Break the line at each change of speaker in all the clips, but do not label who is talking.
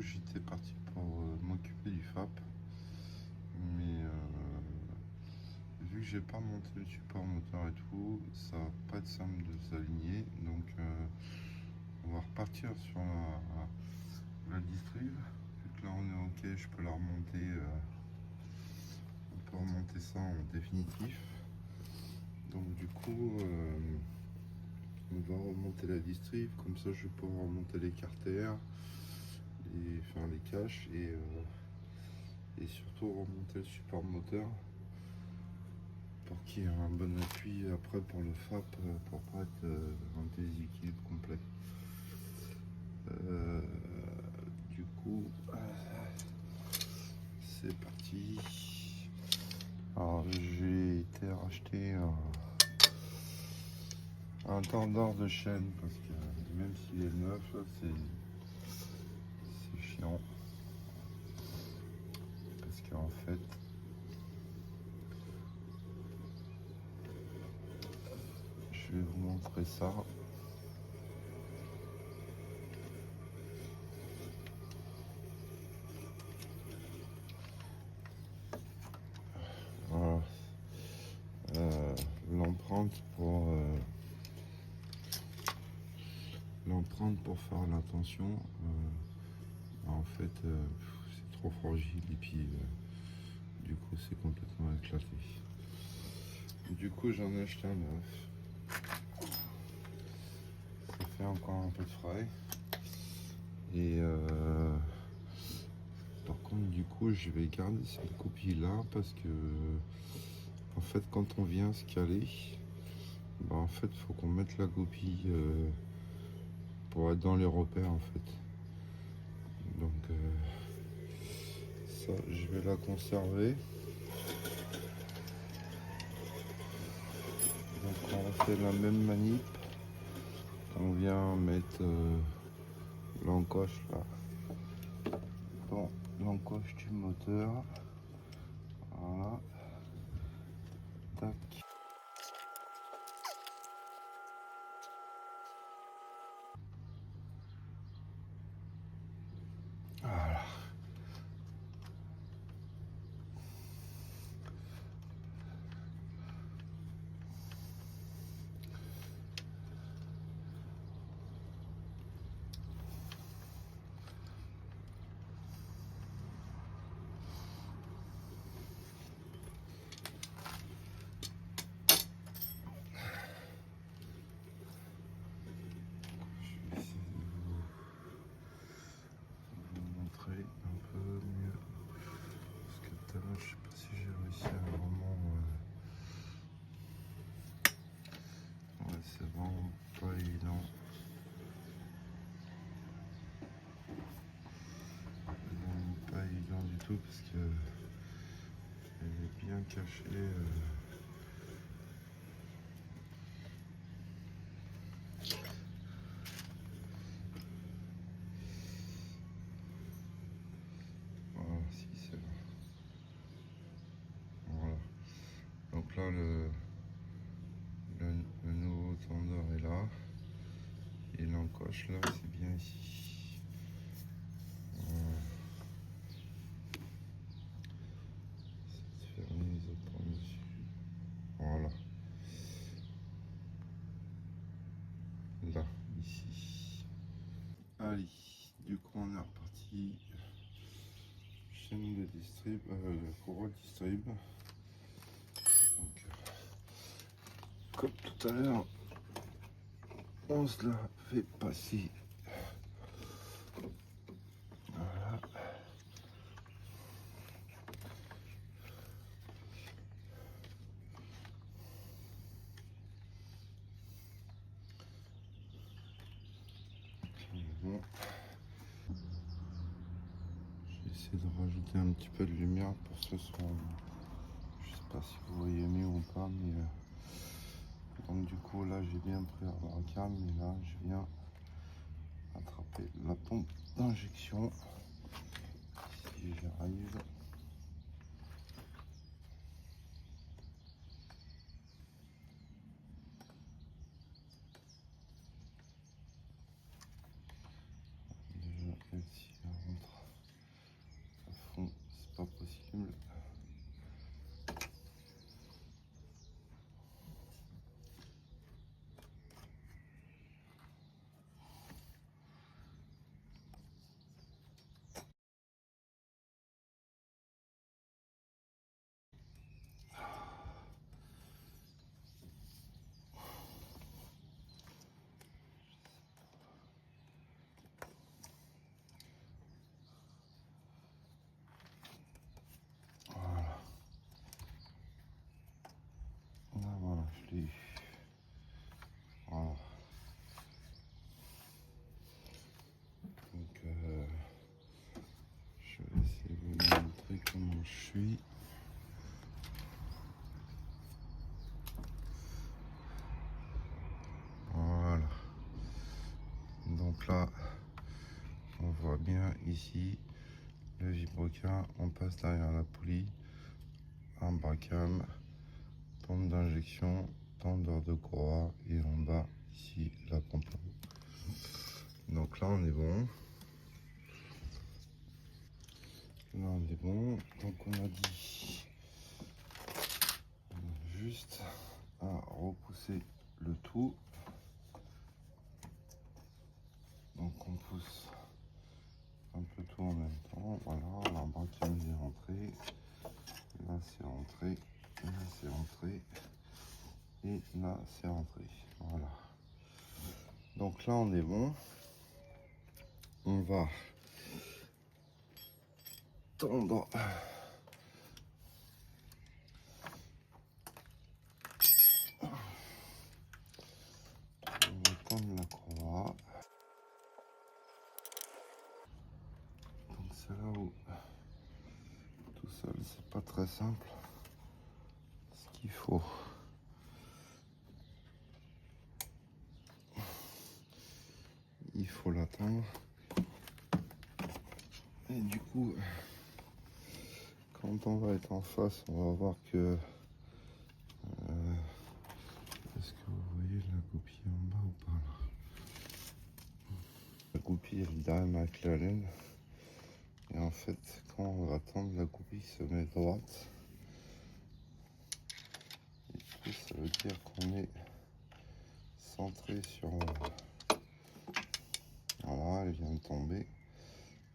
j'étais parti pour m'occuper du FAP, mais vu que j'ai pas monté le support moteur et tout, ça va pas être simple de s'aligner, donc on va repartir sur la distrive. Vu que là on est ok, je peux la remonter, on peut remonter ça en définitif. Donc du coup, on va remonter la distrive, comme ça je vais pouvoir remonter les carters et faire les caches et surtout remonter le support moteur pour qu'il y ait un bon appui après pour le FAP, pour pas être un déséquilibre complet. Du coup, c'est parti. Alors j'ai été racheter un tendeur de chaîne parce que même s'il est neuf, c'est chiant. Parce qu'en fait, je vais vous montrer ça. Voilà. L'empreinte pour faire la tension, en fait c'est trop fragile et puis du coup c'est complètement éclaté. Du coup j'en ai acheté un neuf. Ça fait encore un peu de frais. Et par contre du coup je vais garder cette copie là parce que en fait quand on vient se caler, bah, en fait faut qu'on mette la copie pour être dans les repères en fait. Donc ça je vais la conserver. Donc on fait la même manip. On vient mettre l'encoche là dans l'encoche du moteur. Voilà. Tac. Voilà. Je vais essayer de vous montrer un peu mieux. Parce que tout à l'heure, je sais pas si j'ai réussi à vraiment. Ouais, c'est vraiment pas évident. Vraiment pas évident du tout parce que elle est bien cachée. Voilà, si c'est là. Voilà. Donc là, le nouveau tendeur est là. Et l'encoche là, c'est bien ici. Voilà. Cette fermeuse à prendre dessus. Voilà. Là, ici. Allez, du coup on est reparti. Chaîne de distrib, courroie distrib. Donc, comme tout à l'heure, on se la fait passer. Voilà. Bon. J'essaie de rajouter un petit peu de lumière pour ce soir. Je sais pas si vous voyez mieux ou pas, mais donc du coup là j'ai bien pris la cam, mais là je viens attraper la pompe d'injection. Si j'arrive. Déjà, elle s'y rentre. possible. Voilà, je l'ai eu. Voilà. Donc, je vais essayer de vous montrer comment je suis. Voilà. Donc là, on voit bien ici le vibroquin. On passe derrière la poulie, un bracam, pompe d'injection, tendeur de courroie et en bas ici la pompe à eau. Donc là on est bon. Là on est bon. Donc on a dit juste à repousser le tout. Donc on pousse un peu tout en même temps. Voilà, la bracam est rentrée. Là c'est rentré. Là c'est rentré. Et là c'est rentré. Voilà. Donc là on est bon. On va tendre. On va tendre la courroie. Donc c'est là où tout seul c'est pas très simple. Ce qu'il faut. Il faut l'attendre. Et du coup, quand on va être en face, on va voir que... est-ce que vous voyez la goupille en bas ou pas là? La goupille elle est derrière ma clé à laine. Et en fait, quand on va tendre, la goupille se met droite. Et du coup, ça veut dire qu'on est centré sur... Voilà, elle vient de tomber.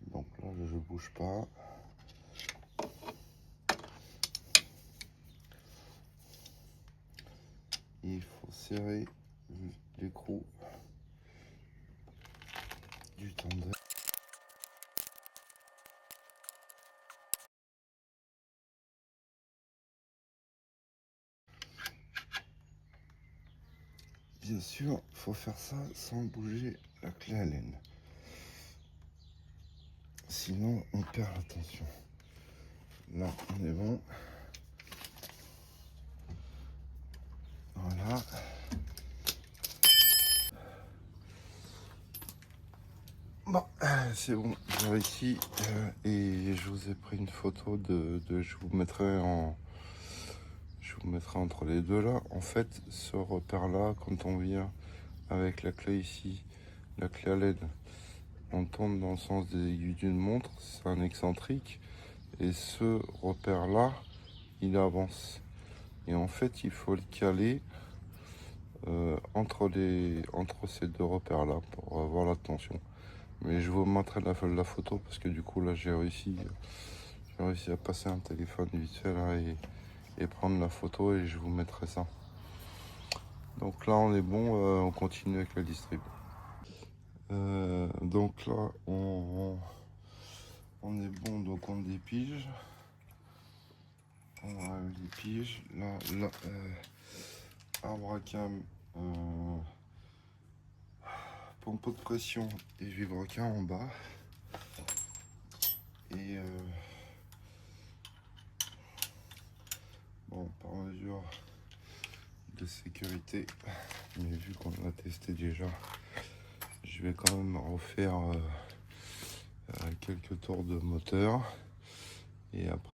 Donc là, je bouge pas. Il faut serrer l'écrou du tendeur. Bien sûr, il faut faire ça sans bouger la clé à laine. Sinon, on perd la tension. Là, on est bon. Voilà. Bon, c'est bon, j'ai réussi. Et je vous ai pris une photo je vous mettrai entre les deux là. En fait, ce repère là, quand on vient avec la clé ici, la clé à LED, on tourne dans le sens des aiguilles d'une montre, c'est un excentrique. Et ce repère là, il avance. Et en fait, il faut le caler entre ces deux repères là pour avoir la tension. Mais je vous montrerai la photo parce que du coup là j'ai réussi à passer un téléphone vite fait là et prendre la photo et je vous mettrai ça. Donc là on est bon, on continue avec le distrib. Donc là on est bon, donc on dépige. On enlève les piges. Là arbracam, pompe de pression et vibroquin en bas. Et bon, par mesure de sécurité, mais vu qu'on l'a testé déjà, je vais quand même refaire quelques tours de moteur et après